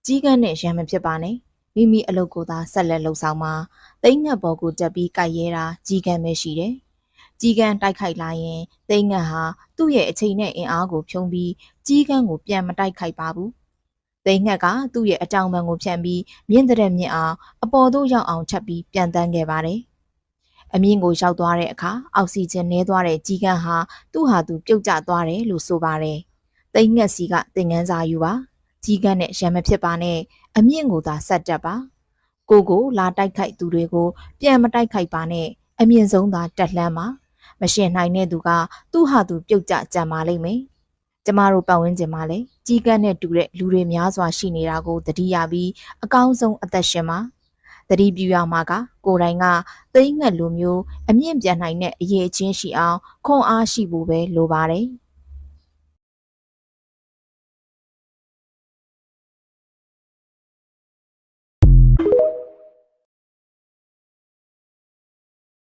ကြီးကန်းနဲ့ရံမဖြစ်ပါနဲ့မိမိအလုပ်ကိုသာဆက်လက်လှုပ်ဆောင်မှာသိန်းငတ်ပေါ်ကိုတက်ပြီးကြိုက်ရဲတာကြီးကန်းပဲရှိတယ်ကြီးကန်းတိုက်ခိုက်လာရင်သိန်းငတ်ဟာသူ့ရဲ့အချိန်နဲ့အင်အားကိုဖြုံးပြီးကြီးကန်းကိုပြန်မတိုက်ခိုက်ပါဘူးသိန်းငတ်ကသူ့ရဲ့အကြောင်ပံကိုဖြန့်ပြီးမြင့်တဲ့မြင့်အောင်အပေါ်သို့ရောက်အောင်ထပ်ပြီးပြန်တန်းခဲ့ပါတယ်အမြင့်ကိုရောက်သွားတဲ့အခါအောက်ဆီဂျင်နည်းသွားတဲ့ကြီးကန်းဟာသူ့ဟာသူပြုတ်ကျသွားတယ်လို့ဆိုပါတယ်သိန်းငတ်စီကသင်ငန်းစာယူပါကြီးကန်းနဲ့ရံမဖြစ်ပါနဲ့အမြင့်ကိုသာဆက်တက်ပါကိုလာတိုက်ခိုက်သူတွေကိုပြန်မတိုက်ခိုက်ပါနဲ့အမြင့်ဆုံးသာတက်လှမ်းပါမရှင်နိုင်တဲ့သူကသူ့ဟာသူပြုတ်ကျကြံပါလိမ့်မယ်ကျမတို့ပတ်ဝန်းကျင်မှာလည်းကြီးကန်းနဲ့တူတဲ့လူတွေများစွာရှိနေတာကိုသတိရပြီးအကောင်းဆုံးအသက်ရှင်ပါသတိပြုရမှာကကိုယ်တိုင်ကသိငှက်လိုမျိုးအမြင့်ပြန်နိုင်တဲ့အရေးအချင်းရှိအောင်ခွန်အားရှိဖို့ပဲလိုပါတယ်